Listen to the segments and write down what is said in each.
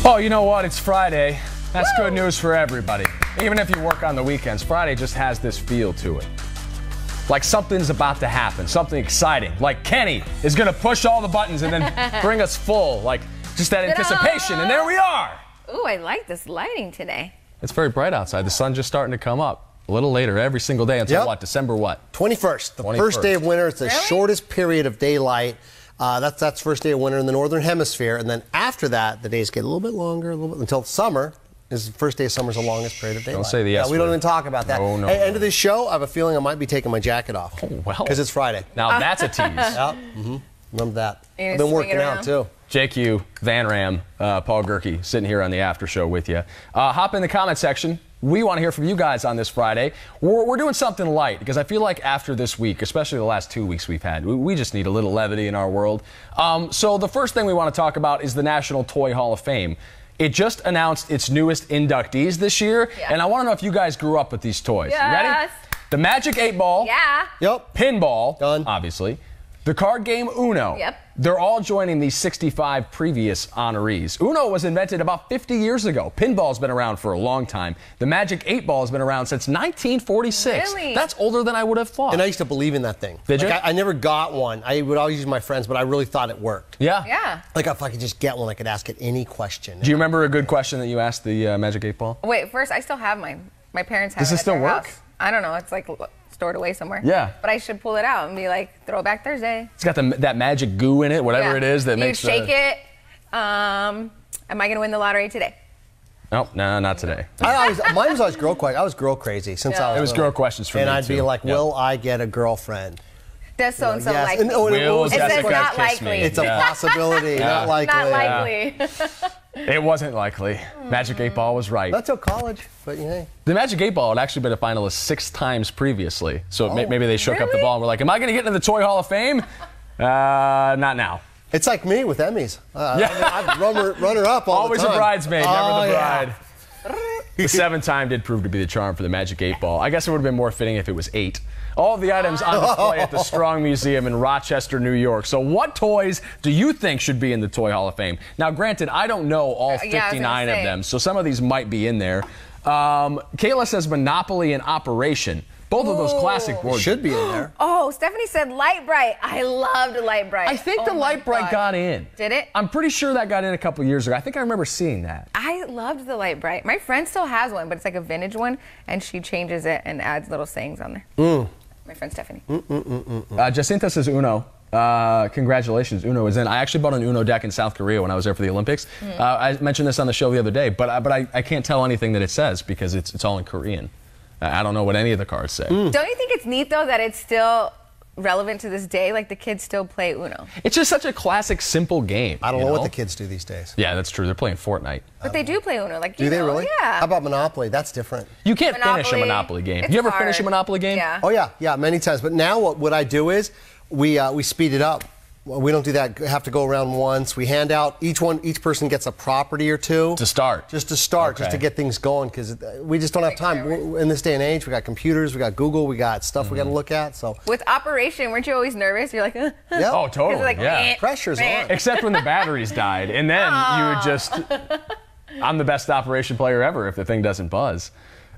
Oh, you know what? It's Friday. That's good news for everybody. Even if you work on the weekends, Friday just has this feel to it. Like something's about to happen, something exciting. Like Kenny is gonna push all the buttons and then bring us full. Like just that anticipation, and there we are. Ooh, I like this lighting today. It's very bright outside. The sun's just starting to come up a little later every single day until what? December what? 21st. The first day of winter. It's the shortest period of daylight. That's first day of winter in the northern hemisphere, and then after that, the days get a little bit longer, until summer. Is the first day of summer is the longest period of daylight. Don't say the S we don't word. even talk about that. No. Hey, end of this show, I have a feeling I might be taking my jacket off. Oh, well. Because it's Friday. Now that's a tease. Yep. Remember that. You're I've been working out, too. JQ, Van Ram, Paul Gerke sitting here on the after show with you. Hop in the comment section. We want to hear from you guys on this Friday. We're doing something light because I feel like after this week, especially the last 2 weeks we've had, we just need a little levity in our world. So the first thing we want to talk about is the National Toy Hall of Fame. It just announced its newest inductees this year, and I want to know if you guys grew up with these toys. Yes. You ready? The Magic 8 Ball. Yeah. Yep. Pinball. Done. Obviously. The card game Uno. Yep. They're all joining these 65 previous honorees. Uno was invented about 50 years ago. Pinball's been around for a long time. The Magic 8 Ball has been around since 1946. Really? That's older than I would have thought. And I used to believe in that thing. Did you? I never got one. I would always use my friends, but I really thought it worked. Yeah. Yeah. Like if I could just get one, I could ask it any question. Do you remember a good question that you asked the Magic 8 Ball? Wait, first, I still have mine. My parents have Does it at still their work? house. I don't know. It's like stored away somewhere. Yeah. But I should pull it out and be like, throw it back Thursday. It's got that magic goo in it, whatever it is that makes you shake it. Am I going to win the lottery today? Nope, no, not today. Mine was always girl question. I was girl crazy since I was It was little. girl questions for me, And I'd too. be like, Yep. will I get a girlfriend? Does so-and-so Yes. like And- me? oh, Will It says Jessica not kiss likely. me? It's a possibility, not likely. Not likely. It wasn't likely. Magic 8 Ball was right. Not till college, but yeah. The Magic 8 Ball had actually been a finalist 6 times previously. So maybe they shook up the ball and were like, am I going to get into the Toy Hall of Fame? Not now. It's like me with Emmys. I'd runner-up all Always the time. a bridesmaid, never the bride. Yeah. The 7th time did prove to be the charm for the Magic 8 Ball. I guess it would have been more fitting if it was 8. All of the items on display at the Strong Museum in Rochester, New York. So what toys do you think should be in the Toy Hall of Fame? Now, granted, I don't know all 59 of them, so some of these might be in there. Kayla says Monopoly and Operation. Both of those classic boards. Should be in there. Oh, Stephanie said Light Bright. I loved Light Bright. I think the Light Bright got in. Did it? I'm pretty sure that got in a couple years ago. I think I remember seeing that. I loved the Light Bright. My friend still has one, but it's like a vintage one, and she changes it and adds little sayings on there. My friend Stephanie. Jacinta says Uno. Congratulations, Uno is in. I actually bought an Uno deck in South Korea when I was there for the Olympics. I mentioned this on the show the other day, but I can't tell anything that it says because it's all in Korean. I don't know what any of the cards say. Don't you think it's neat, though, that it's still relevant to this day? Like, the kids still play Uno. It's just such a classic, simple game. I don't know what the kids do these days. Yeah, that's true. They're playing Fortnite. But they do play Uno. Like, Do they really? Yeah. How about Monopoly? That's different. You can't finish a Monopoly, Monopoly game. it's You ever finish a hard. Monopoly game? Yeah. Oh yeah, many times. But now what I do is we speed it up. We don't do that. Have to go around once. We hand out each person gets a property or two To start. Just to start, just to get things going, because we just don't have time. In this day and age, we got computers, we got Google, we got stuff we got to look at. So With Operation, weren't you always nervous? You're like, yeah. Oh, totally. Like, yeah. Pressure's on. Except when the batteries died, and then you would just. I'm the best Operation player ever if the thing doesn't buzz.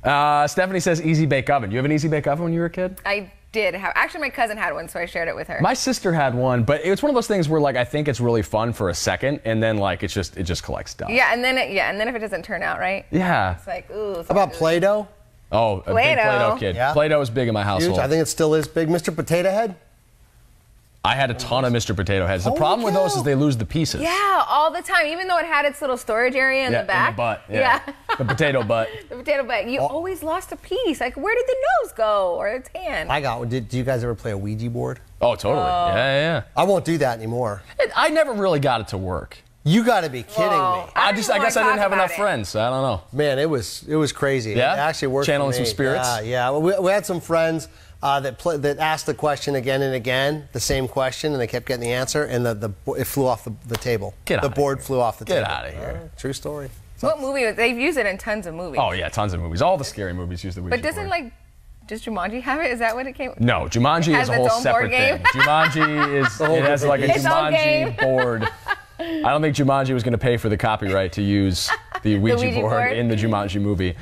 Stephanie says Easy Bake Oven. Do you have an Easy Bake Oven when you were a kid? I did have. Actually, my cousin had one, so I shared it with her. My sister had one, but it's one of those things where like I think it's really fun for a second, and then like it just collects dust. Yeah, and then if it doesn't turn out right, Yeah. it's like, ooh. How about Play-Doh? Oh, a big Play-Doh kid. Yeah. Play-Doh was big in my household. Huge. I think it still is big. Mr. Potato Head? I had a ton of Mr. Potato Heads. The Holy problem with those cow. is they lose the pieces. Yeah, all the time. Even though it had its little storage area in the back. In the butt. Yeah. The potato butt. The potato butt. You always lost a piece. Like, where did the nose go? Or its hand? I got one. Do you guys ever play a Ouija board? Oh, totally. Yeah. I won't do that anymore. I never really got it to work. You got to be kidding Whoa. me. I don't guess even I wanna didn't talk have enough about it. friends, so I don't know. Man, it was crazy. Yeah? It actually worked. Channeling for me. some spirits? Yeah. Well, we had some friends that asked the question again and again, the same question, and they kept getting the answer, and it flew off the table. Get the outta board here. flew off the table. Get out of here. True story. What movie? They've used it in tons of movies. Oh, yeah, tons of movies. All the scary movies use the Ouija But doesn't, board. does Jumanji have it? Is that what it came? No, Jumanji It is has a whole its own separate board game. thing. Jumanji is, it has like a Its own game. Jumanji board. I don't think Jumanji was going to pay for the copyright to use the Ouija board in the Jumanji movie.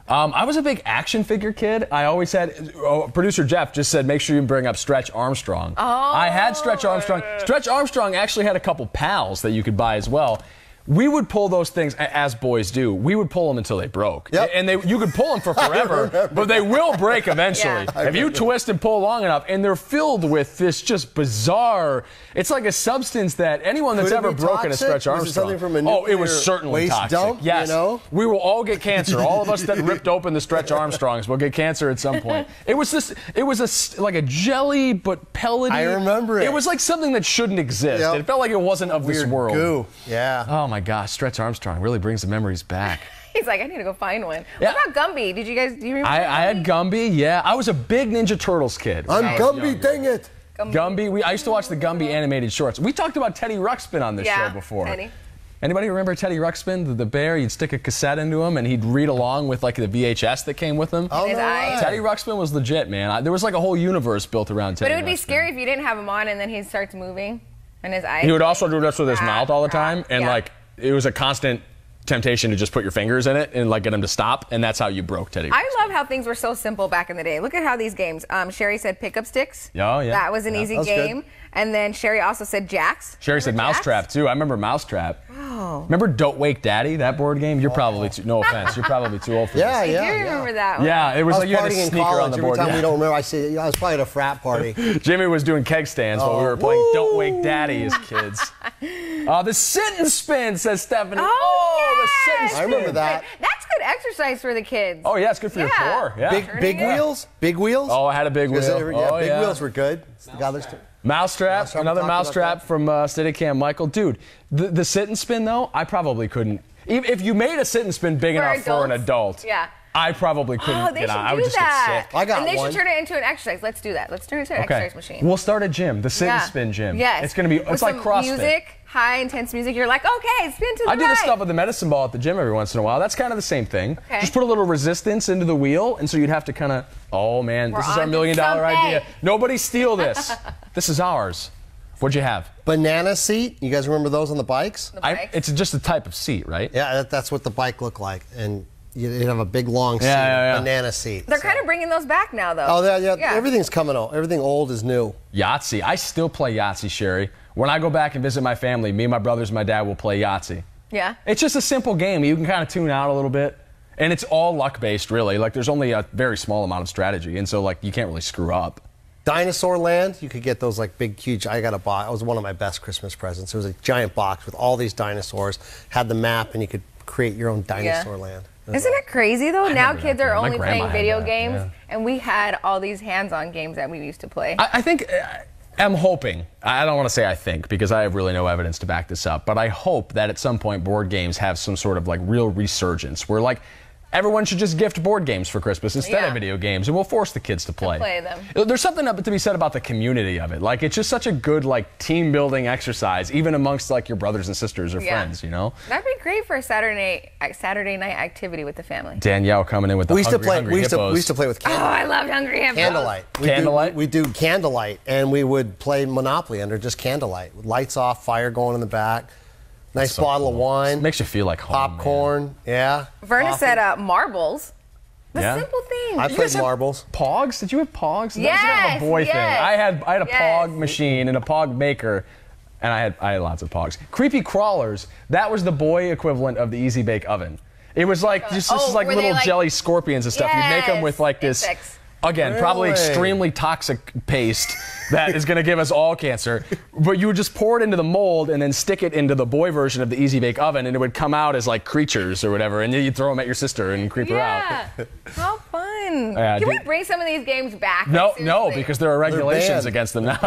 I was a big action figure kid. I always had, producer Jeff just said, make sure you bring up Stretch Armstrong. Oh. I had Stretch Armstrong. Stretch Armstrong actually had a couple pals that you could buy as well. We would pull those things, as boys do. We would pull them until they broke. Yep. And you could pull them for forever, but they will break eventually. Yeah. If you twist and pull long enough, and they're filled with this just bizarre, it's like a substance that anyone that's ever broken a Stretch Armstrong. It was certainly toxic. Dump, yes. You know? We will all get cancer. All of us that ripped open the Stretch Armstrongs will get cancer at some point. It was like a jelly, but pellety. I remember it. It was like something that shouldn't exist. Yep. It felt like it wasn't of this world. Goo. Yeah. Oh my gosh, Stretch Armstrong really brings the memories back. He's like, I need to go find one. Yeah. What about Gumby? Do you remember I had Gumby, yeah. I was a big Ninja Turtles kid. I'm Gumby, dang it. Gumby. I used to watch the Gumby animated shorts. We talked about Teddy Ruxpin on this show before. Teddy. Anybody remember Teddy Ruxpin, the bear? You'd stick a cassette into him, and he'd read along with like the VHS that came with him. Oh, no way. Teddy Ruxpin was legit, man. There was like a whole universe built around Teddy. But it would be Ruxpin. scary if you didn't have him on, and then he starts moving, and his eyes. He would also do this with his mouth all the time, and like it was a constant temptation to just put your fingers in it and like get him to stop, and that's how you broke Teddy Ruxpin. I love how things were so simple back in the day. Look at how these games. Sherry said pickup sticks. Oh, yeah. That was an easy game. Good. And then Sherry also said jacks. Sherry said Mousetrap too. I remember Mousetrap. Oh. Remember Don't Wake Daddy, that board game? You're probably too, no offense, you're probably too old for this. I do remember that one. Yeah, it was like you had a partying in sneaker college. on the board. Every time we don't remember, I was probably at a frat party. Jimmy was doing keg stands while we were playing Don't Wake Daddy as kids. The sit and spin, says Stephanie. Oh, the sit and spin. I remember that. That's good exercise for the kids. Oh, yeah, it's good for your core. Yeah. Big wheels? Big wheels? Oh, I had a big wheel. Big wheels were good. Mousetrap, another Mousetrap from Steadicam Michael. Dude, the sit and spin, though, I probably couldn't. If you made a sit and spin big enough for an adult, I probably couldn't get on. I would just get sick. I got and they one. should turn it into an exercise. Let's do that. Let's turn it into an exercise machine. We'll start a gym, the sit and spin gym. Yes. It's going to be, it's like CrossFit. Music, high intense music. You're like, okay, spin to the I do this stuff with the medicine ball at the gym every once in a while. That's kind of the same thing. Okay. Just put a little resistance into the wheel, and so you'd have to kind of, oh man, this is our $1 million idea. Nobody steal this. This is ours. What'd you have? Banana seat. You guys remember those on the bikes? It's just a type of seat, right? Yeah, that's what the bike looked like. And you'd have a big long seat, banana seat. They're kind of bringing those back now, though. Oh, yeah. Everything's coming old. Everything old is new. Yahtzee. I still play Yahtzee, Sherry. When I go back and visit my family, me, my brothers, and my dad will play Yahtzee. Yeah. It's just a simple game. You can kind of tune out a little bit. And it's all luck-based, really. Like, there's only a very small amount of strategy. And so, like, you can't really screw up. Dinosaur Land, you could get those like big, huge. I got a box. It was one of my best Christmas presents. It was a giant box with all these dinosaurs. Had the map, and you could create your own Dinosaur Land. Isn't it crazy though? Now kids are only grandma playing had video that, games, and we had all these hands-on games that we used to play. I think, I'm hoping, I don't want to say I think because I have really no evidence to back this up, but I hope that at some point board games have some sort of like real resurgence where like everyone should just gift board games for Christmas instead of video games, and we'll force the kids to play them. There's something to be said about the community of it. Like, it's just such a good, like, team-building exercise, even amongst, like, your brothers and sisters or friends, you know? That'd be great for a Saturday night activity with the family. Danielle coming in with the hungry hippos. We used to play with candlelight. Oh, I loved Hungry Hippos. Candlelight. We do candlelight, and we would play Monopoly under just candlelight. With lights off, fire going in the back. Nice bottle of wine. Makes you feel like home. Popcorn, Verna said marbles. The simple thing. I played marbles. Pogs? Did you have Pogs? Yes. That was kind of a boy thing. I had a Pog Yes. machine and a Pog maker, and I had lots of Pogs. Creepy Crawlers. That was the boy equivalent of the Easy Bake Oven. It was like this is like little jelly scorpions and stuff. You make them with like this. Insects. Again, probably extremely toxic paste that is going to give us all cancer. But you would just pour it into the mold and then stick it into the boy version of the Easy Bake Oven, and it would come out as like creatures or whatever, and you'd throw them at your sister and creep her out. How fun. Yeah, Can we bring some of these games back? No, because there are regulations banned. against them now.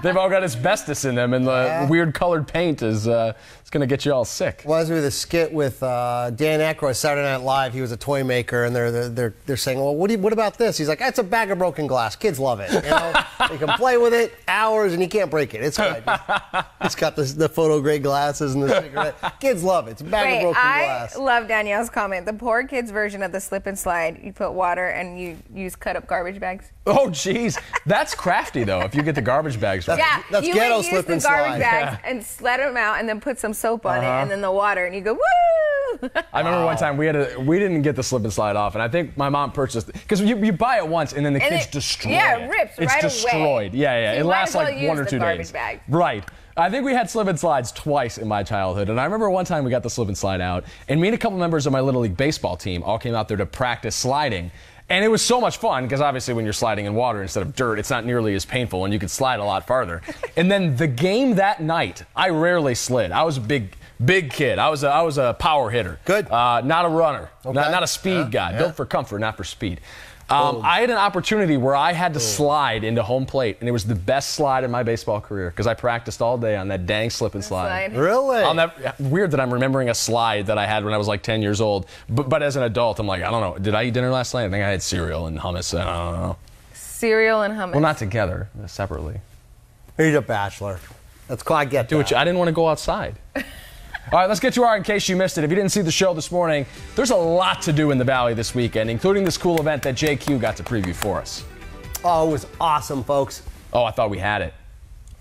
They've all got asbestos in them, and the weird colored paint is it's going to get you all sick. Reminds me of the skit with Dan Aykroyd, Saturday Night Live. He was a toy maker, and they're saying, well, what about this? He's like, that's a bag of broken glass. Kids love it. You know, they can play with it hours, and you can't break it. It's good. It's got the photo grade glasses and the cigarette. Kids love it. It's a bag of broken glass. I love Danielle's comment. The poor kids version of the slip and slide. You put put water and you use cut up garbage bags. Oh, jeez. That's crafty, though, if you get the garbage bags right. That's you ghetto would use slip the and garbage slide. bags and sled them out and then put some soap on it and then the water and you go, woo! I remember one time we didn't get the slip and slide off, and I think my mom purchased it because you buy it once and then the kids destroy it. Yeah, it rips it's right destroyed. away. Yeah. So It lasts might as well like 1 or use 2 the garbage days. bag. Right. I think we had slip and slides twice in my childhood, and I remember one time we got the slip and slide out, and me and a couple members of my Little League baseball team all came out there to practice sliding. And it was so much fun because obviously when you're sliding in water instead of dirt, it's not nearly as painful and you can slide a lot farther. And then the game that night, I rarely slid. I was a big kid. I was a power hitter. Good. Not a runner. Okay. Not a speed guy. Built for comfort, not for speed. I had an opportunity where I had to slide into home plate, and it was the best slide in my baseball career because I practiced all day on that dang slip and slide. Really? Weird that I'm remembering a slide that I had when I was like 10 years old, but as an adult, I'm like, I don't know. Did I eat dinner last night? I think I had cereal and hummus. I don't know. Cereal and hummus. Well, not together, separately. He's a bachelor. That's cool. I get that. I didn't want to go outside. All right, let's get to our In Case You Missed It. If you didn't see the show this morning, there's a lot to do in the Valley this weekend, including this cool event that JQ got to preview for us. Oh, it was awesome, folks. Oh, I thought we had it.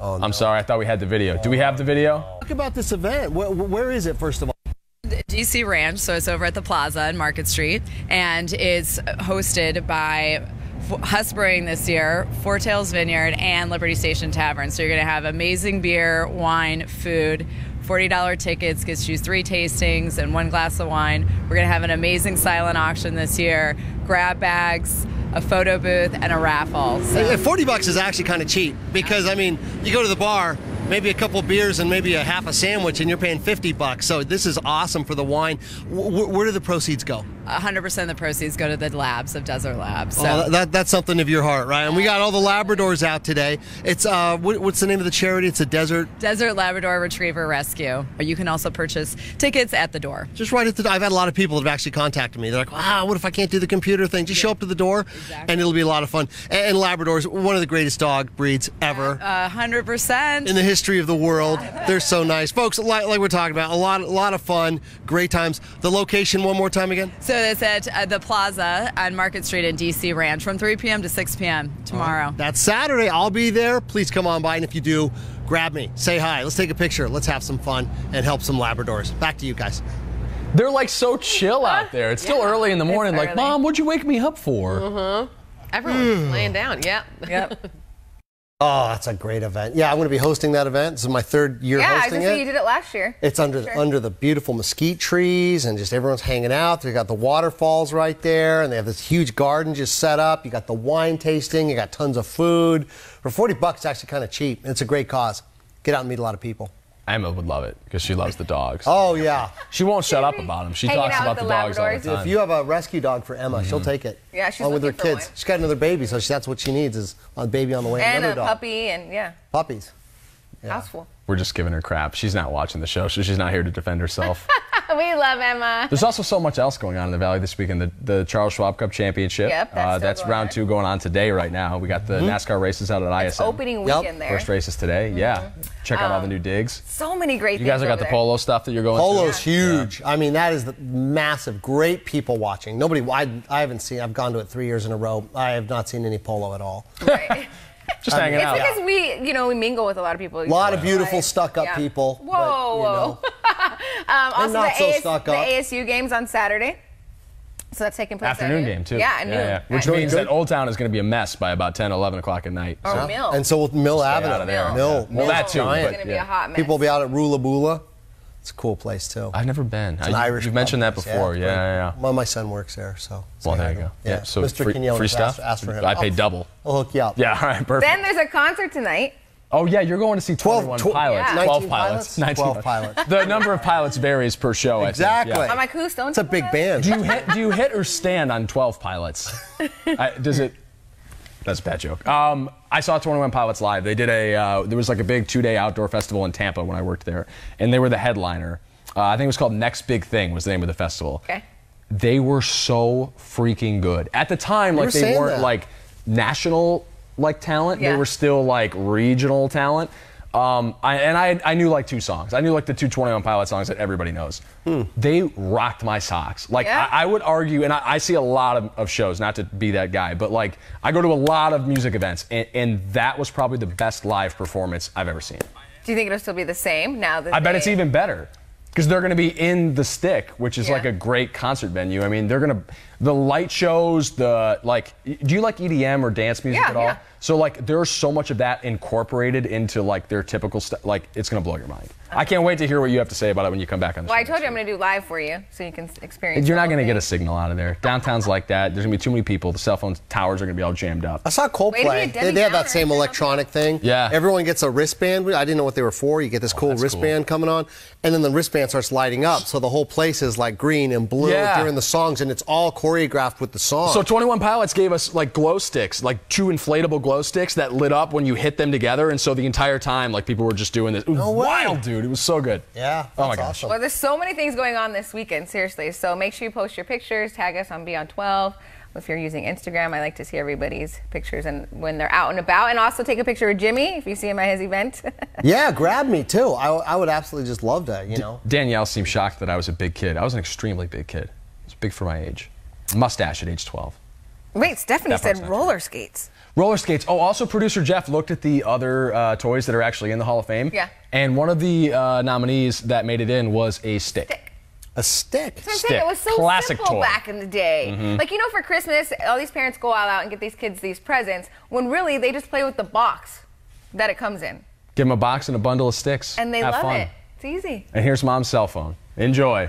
Oh, no. I'm sorry, I thought we had the video. Do we have the video? Talk about this event. Where is it, first of all? DC Ranch, so it's over at the Plaza in Market Street, and it's hosted by Husbrewing this year, Four Tails Vineyard, and Liberty Station Tavern. So you're going to have amazing beer, wine, food. $40 tickets gets you 3 tastings and 1 glass of wine. We're going to have an amazing silent auction this year, grab bags, a photo booth, and a raffle. So. $40 is actually kind of cheap because, I mean, you go to the bar, maybe a couple beers and maybe a half a sandwich, and you're paying $50. So this is awesome for the wine. Where do the proceeds go? 100% of the proceeds go to the labs of Desert Labs. So. Oh, that's something of your heart, right? And we got all the Labradors out today. It's what's the name of the charity? It's a Desert Labrador Retriever Rescue. Or you can also purchase tickets at the door. Just right at the door. I've had a lot of people that have actually contacted me. They're like, wow, what if I can't do the computer thing? Just show up to the door, and it'll be a lot of fun. And Labradors, one of the greatest dog breeds ever. 100%. In the history of the world. They're so nice. Folks, like we're talking about, a lot of fun, great times. The location one more time again? So it's at the Plaza on Market Street in DC Ranch from 3 p.m. to 6 p.m. tomorrow. That's Saturday. I'll be there. Please come on by, and if you do, grab me. Say hi. Let's take a picture. Let's have some fun and help some Labradors. Back to you guys. They're like so chill out there. It's still early in the morning. Like, Mom, what'd you wake me up for? Everyone's laying down. Yep. Oh, that's a great event. Yeah, I'm going to be hosting that event. This is my 3rd year Yeah, I was hosting gonna it. say you did it last year. It's under the beautiful mesquite trees, and just everyone's hanging out. They got the waterfalls right there, and they have this huge garden just set up. You got the wine tasting. You got tons of food. For $40, it's actually kind of cheap, and it's a great cause. Get out and meet a lot of people. Emma would love it because she loves the dogs. Oh, yeah. She won't shut up about them. She Hanging talks out about with the the dogs all the Labradors. time. If you have a rescue dog for Emma, she'll take it. Yeah, she's along with her looking for kids. one. She's got another baby, so that's what she needs is a baby on the way. And another a dog. puppy, and yeah, Puppies. Yeah. houseful. We're just giving her crap. She's not watching the show, so she's not here to defend herself. We love Emma. There's also so much else going on in the Valley this weekend. The Charles Schwab Cup Championship. Yep, that's still round going 2 going on today right now. We got the NASCAR races out at It's ISM. opening weekend there. First races today. Yeah. Check out all the new digs. So many great You things guys have got over the there. polo stuff that you're going Polo's to. huge. I mean, that is massive. Great people watching. I haven't seen. I've gone to it 3 years in a row. I have not seen any polo at all. Right. Just hanging It's out. because we mingle with a lot of people. A lot of beautiful, Like, stuck-up yeah. people. Whoa, but, you know. Also, not the, so stuck the up. ASU games on Saturday. So that's taking place Afternoon Saturday. game, too. Yeah, at noon. Which At means noon. that Old Town is going to be a mess by about 10, 11 o'clock at night. Or Mill. And so with Mill Avenue. out of there. Mill. Well, that too, Giant. It's going to be a hot mess. People will be out at Rula Bula. It's a cool place too. I've never been. It's an Irish You've mentioned that pub. before. Yeah. Well, my son works there, so. Well, say there hi you to go. him. Yeah. So Mr. free Quinones stuff. asked for him. I paid double. I'll hook you up. Yeah. All right. Perfect. Then there's a concert tonight. Oh yeah, you're going to see 21 pilots. Yeah. 12 19 pilots. 12 pilots. The number of pilots varies per show. Exactly. I think. I'm like, who's Stone It's a big band. Do you hit or stand on 12 pilots? Does it? That's a bad joke. I saw 21 Pilots live. They did there was like a big 2-day outdoor festival in Tampa when I worked there, and they were the headliner. I think it was called Next Big Thing was the name of the festival. Okay. They were so freaking good. At the time, like they weren't like national like talent. Yeah. They were still like regional talent. I knew like 2 songs. I knew like the 2 21 Pilots songs that everybody knows. They rocked my socks. Like I would argue, and I see a lot of shows, not to be that guy, but like I go to a lot of music events, and that was probably the best live performance I've ever seen. Do you think it'll still be the same now that I bet it's even better. Because they're going to be in the Stick, which is like a great concert venue. I mean, they're going to, the light shows, do you like EDM or dance music at all? Yeah. So like, there's so much of that incorporated into like their typical stuff. Like, it's going to blow your mind. I can't wait to hear what you have to say about it when you come back on the show. Well, I told you I'm going to do live for you, so you can experience. You're not going to get a signal out of there. Downtown's like that. There's going to be too many people. The cell phone towers are going to be all jammed up. I saw Coldplay. They have that same electronic thing. Yeah. Everyone gets a wristband. I didn't know what they were for. You get this cool wristband coming on, and then the wristband starts lighting up. So the whole place is like green and blue during the songs, and it's all choreographed with the song. So 21 Pilots gave us like glow sticks, like 2 inflatable glow sticks that lit up when you hit them together, and so the entire time, like people were just doing this. It was wild, dude. It was so good. Yeah. Oh my gosh. Well, there's so many things going on this weekend, seriously. So make sure you post your pictures, tag us on Beyond 12. If you're using Instagram, I like to see everybody's pictures and when they're out and about. And also take a picture of Jimmy if you see him at his event. Yeah, grab me too. I would absolutely just love that, you know. Danielle seemed shocked that I was a big kid. I was an extremely big kid. I was big for my age. Mustache at age 12. Wait, Stephanie said roller skates. Roller skates. Oh, also producer Jeff looked at the other toys that are actually in the Hall of Fame. Yeah. And one of the nominees that made it in was a stick. A stick? I'm saying, it was so Classic simple toy. back in the day. Like, you know, for Christmas, all these parents go all out and get these kids these presents, when really they just play with the box that it comes in. Give them a box and a bundle of sticks. And they Have love fun. it. It's easy. And here's Mom's cell phone. Enjoy.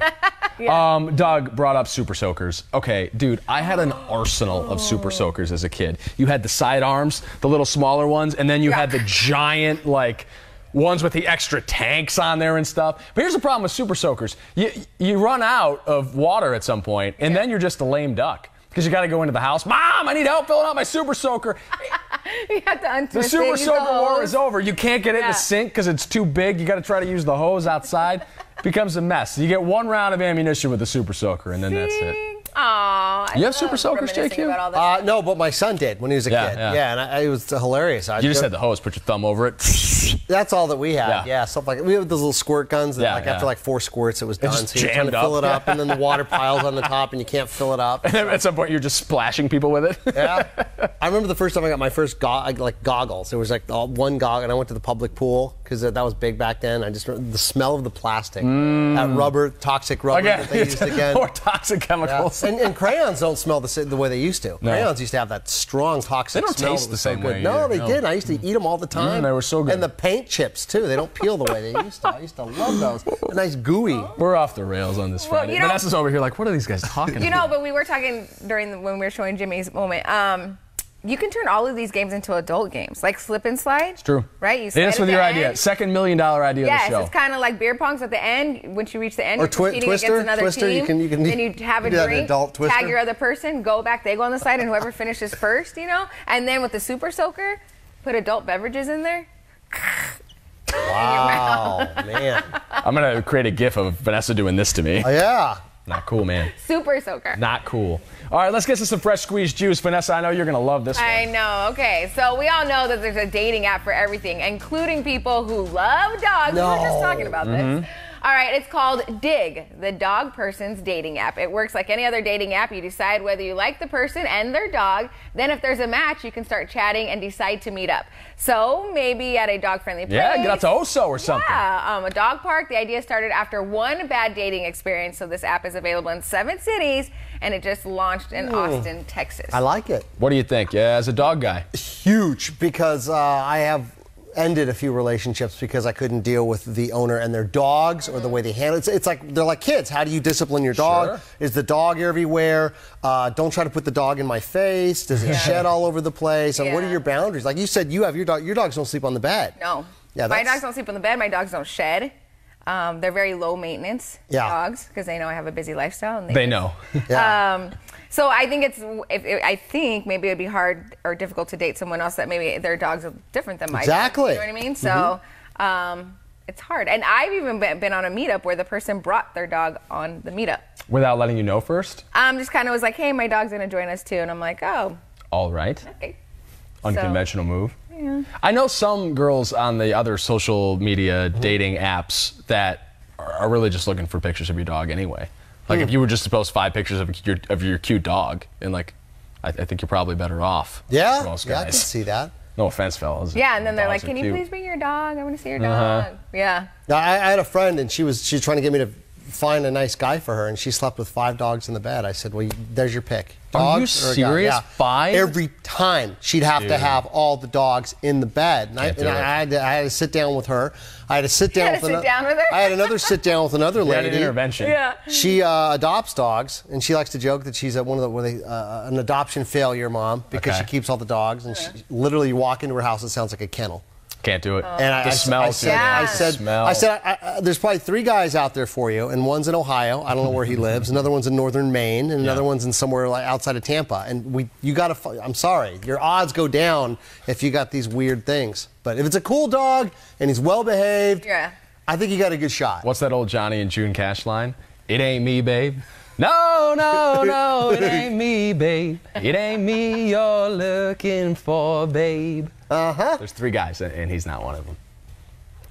Doug brought up Super Soakers. Okay, dude, I had an arsenal of Super Soakers as a kid. You had the sidearms, the little smaller ones, and then you had the giant, like, ones with the extra tanks on there and stuff. But here's the problem with Super Soakers. You run out of water at some point, and then you're just a lame duck. Because you got to go into the house. Mom, I need help filling out my Super Soaker. You have to untwist the Super Soaker war hose. is over. You can't get it in the sink because it's too big. You got to try to use the hose outside. It becomes a mess. You get 1 round of ammunition with the Super Soaker, and then that's it. Aww. You have Super Soakers, JQ? No, but my son did when he was a kid. Yeah, and it was hilarious. You just had the hose, put your thumb over it. That's all that we had. Yeah, something like we have those little squirt guns. That, after like 4 squirts, it was done. Just so you're trying to fill it up, and then the water piles on the top, and you can't fill it up. And then at some point, you're just splashing people with it. Yeah. I remember the first time I got my first goggles. It was like one goggle, and I went to the public pool because that was big back then. I just remember the smell of the plastic, that rubber, toxic rubber that they used again. More toxic chemicals. Yeah. And crayons don't smell the way they used to. No. Crayons used to have that strong toxic smell. They don't taste the same way. No, they did. I used to eat them all the time. They were so good. And the paint chips too. They don't peel the way they used to. I used to love those. A nice gooey. We're off the rails on this Friday. Vanessa's over here like, what are these guys talking about? You know, but we were talking when we were showing Jimmy's moment. You can turn all of these games into adult games, like slip and slide. It's true. Right? Hit us with your idea. $2 million idea of the show. Yes, it's kind of like beer pongs at the end. Once you reach the end, or you're competing against another Twister, team. you can then you have a drink, tag your other person, go back, they go on the side, and whoever finishes first, you know? And then with the Super Soaker, put adult beverages in there. Wow, man. I'm going to create a GIF of Vanessa doing this to me. Oh, yeah. Not cool, man. Super Soaker. Not cool. All right, let's get to some fresh squeezed juice. Vanessa, I know you're going to love this one. I know. Okay, so we all know that there's a dating app for everything, including people who love dogs. No. We were just talking about this. All right, it's called Dig, the dog person's dating app. It works like any other dating app. You decide whether you like the person and their dog. Then if there's a match, you can start chatting and decide to meet up. So maybe at a dog-friendly place. Yeah, get out to Oso or something. Yeah, a dog park. The idea started after one bad dating experience. So this app is available in 7 cities, and it just launched in Austin, Texas. I like it. What do you think? Yeah, as a dog guy. Huge, because I have ended a few relationships because I couldn't deal with the owner and their dogs or the way they handle it. It's like they're like kids. How do you discipline your dog? Sure. Is the dog everywhere? Don't try to put the dog in my face. Does it shed all over the place? And what are your boundaries? Like you said, you have your dog. Your dogs don't sleep on the bed. No. Yeah, my dogs don't sleep on the bed. My dogs don't shed. They're very low maintenance dogs because they know I have a busy lifestyle. And they know. Yeah. So I think I think maybe it'd be hard or difficult to date someone else that maybe their dogs are different than my dogs. You know what I mean? So it's hard. And I've even been on a meetup where the person brought their dog on the meetup. Without letting you know first? Just kind of was like, hey, my dog's going to join us too. And I'm like, oh. All right. Okay. Unconventional move. Yeah. I know some girls on the other social media dating apps that are really just looking for pictures of your dog anyway. Like if you were just to post 5 pictures of your cute dog, and like, I think you're probably better off. Yeah, for most yeah, I guys. can see that. No offense, fellas. Yeah, and then they're like, Dogs are "Can you cute. please bring your dog? I want to see your dog." Yeah. Now, I had a friend, and she was trying to get me to find a nice guy for her, and she slept with 5 dogs in the bed. I said, well, there's your pick. Are you Dogs or a guy? serious? Yeah. 5? Every time she'd have to have all the dogs in the bed. And I had to sit down with her. I had to sit down with sit down with her? I had another sit down with another You had lady. an intervention. Yeah. She adopts dogs, and she likes to joke that she's an adoption failure mom because Okay. she keeps all the dogs. And she, literally, you walk into her house, it sounds like a kennel. Can't do it. And The smell, too. I Smell. said, there's probably 3 guys out there for you, and one's in Ohio. I don't know where he lives. Another one's in northern Maine, and another one's in somewhere like outside of Tampa. And you got to. I'm sorry, your odds go down if you got these weird things. But if it's a cool dog and he's well behaved, I think you got a good shot. What's that old Johnny and June Cash line? It ain't me, babe. No, no, no, it ain't me, babe. It ain't me you're looking for, babe. There's 3 guys, and he's not one of them.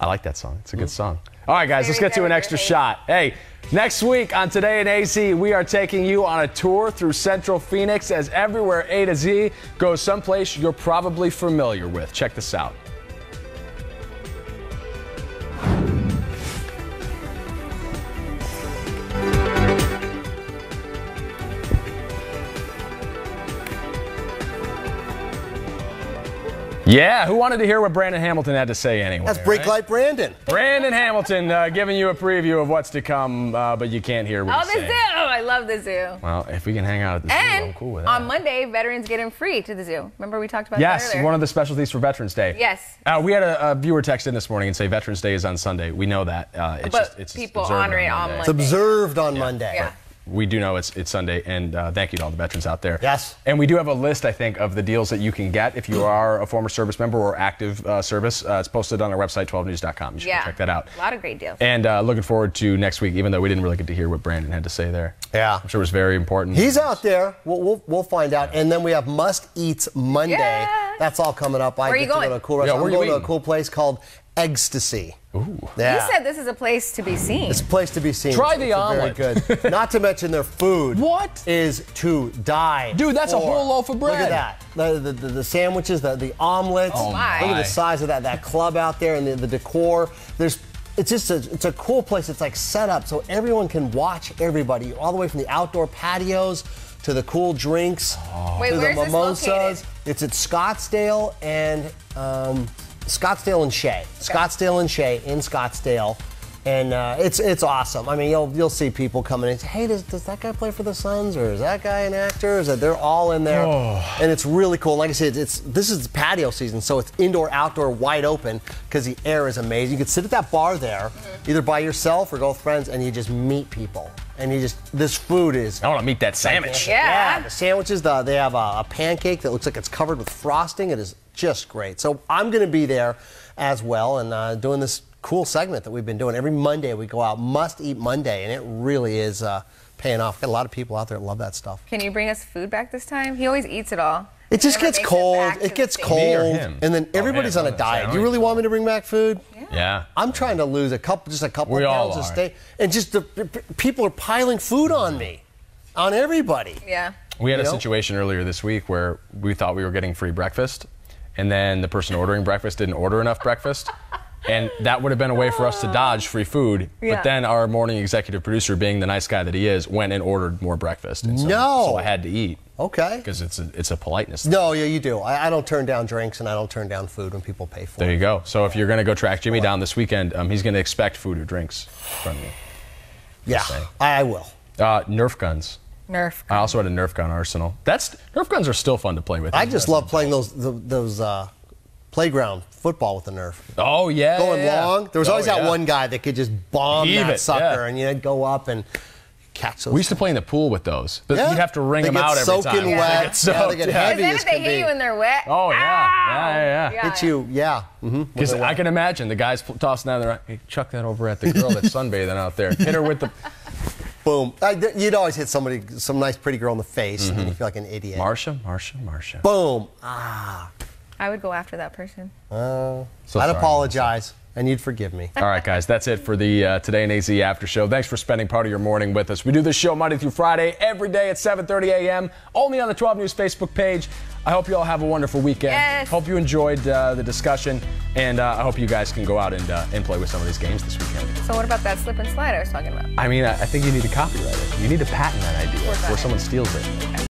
I like that song. It's a good song. All right, guys, let's get to an extra shot. Hey, next week on Today in AZ, we are taking you on a tour through Central Phoenix as everywhere A to Z goes someplace you're probably familiar with. Check this out. Yeah, who wanted to hear what Brandon Hamilton had to say anyway? That's Brake Light Brandon. Brandon Hamilton giving you a preview of what's to come, but you can't hear what Oh, he's the saying. zoo! I love the zoo. Well, if we can hang out at the zoo, I'm And cool with that. on Monday, veterans get in free to the zoo. Remember we talked about that Yes, earlier? one of the specialties for Veterans Day. Yes. We had a viewer text in this morning and say Veterans Day is on Sunday. We know that. It's people observed honor it on Monday. It's observed on Monday. Yeah. We do know it's Sunday, and thank you to all the veterans out there. Yes. And we do have a list, I think, of the deals that you can get if you are a former service member or active service. It's posted on our website, 12news.com. You should check that out. A lot of great deals. And looking forward to next week, even though we didn't really get to hear what Brandon had to say there. Yeah. I'm sure it was very important. He's out there. We'll find out. And then we have Must Eats Monday. Yeah. That's all coming up. Where are you get to going? go to a cool Yeah, restaurant. where I'm you going to a eating? cool place called Egstasy. Ooh. Yeah. You said this is a place to be seen. It's a place to be seen. Try It's the very omelet. good. Not to mention their food. What? Is to die Dude, that's a for. whole loaf of bread. Look at that. The sandwiches, the omelets. Oh, my. Look at the size of that club out there and the decor. It's a cool place. It's like set up so everyone can watch everybody, all the way from the outdoor patios to the cool drinks Wait, to the where's this mimosas. located? It's at Scottsdale and Shea. Scottsdale and Shea in Scottsdale. And it's awesome. I mean, you'll see people coming in and say, hey, does that guy play for the Suns, or is that guy an actor? They're all in there, and it's really cool. Like I said, this is patio season, so it's indoor, outdoor, wide open because the air is amazing. You could sit at that bar there, either by yourself or go with friends, and you just meet people. And this food is. I want to meet that sandwich. Yeah. The sandwiches. They have a pancake that looks like it's covered with frosting. It is just great. So I'm going to be there as well, and doing this cool segment that we've been doing. Every Monday we go out, Must Eat Monday, and it really is paying off. Got a lot of people out there that love that stuff. Can you bring us food back this time? He always eats it all. It just Never gets makes cold. back to It the gets same. cold, Me or him? and then everybody's Oh, on a man, diet. Do you really want me to bring back food? Yeah. I'm trying to lose a couple We all pounds to are. stay, and just people are piling food on me, on everybody. Yeah. We had a You know? situation earlier this week where we thought we were getting free breakfast, and then the person ordering breakfast didn't order enough breakfast. And that would have been a way for us to dodge free food. Yeah. But then our morning executive producer, being the nice guy that he is, went and ordered more breakfast. And so I had to eat. Okay. Because it's a politeness thing. No, yeah, you do. I don't turn down drinks, and I don't turn down food when people pay for it. There you go. So if you're going to go track Jimmy down this weekend, he's going to expect food or drinks from you. Yeah, saying. I will. Nerf guns. Nerf. I also had a Nerf gun arsenal. Nerf guns are still fun to play with. I just love playing those playground football with the Nerf. Oh, yeah. Going yeah. long. There was always that yeah. one guy that could just bomb Heave that it, sucker, yeah. and you'd go up and catch those. We used to play in the pool with those. But Yeah. you'd have to wring They them get out every soaking time. wet. They get Yeah, soaked. they get yeah. heavy. Then as if they can hit be. you and they're wet. Oh, yeah. Yeah. Yeah. Hit you, yeah. Mm-hmm. Because I can imagine the guys tossing down there, hey, chuck that over at the girl that's sunbathing out there. Hit her with the Boom. You'd always hit some nice pretty girl in the face, and then you feel like an idiot. Marsha. Boom. I would go after that person. So I'd sorry. apologize, and you'd forgive me. All right, guys, that's it for the Today in AZ After Show. Thanks for spending part of your morning with us. We do this show Monday through Friday, every day at 7:30 a.m., only on the 12 News Facebook page. I hope you all have a wonderful weekend. Yes. Hope you enjoyed the discussion, and I hope you guys can go out and play with some of these games this weekend. So what about that slip and slide I was talking about? I mean, I think you need to copyright it. You need to patent that idea before someone steals it.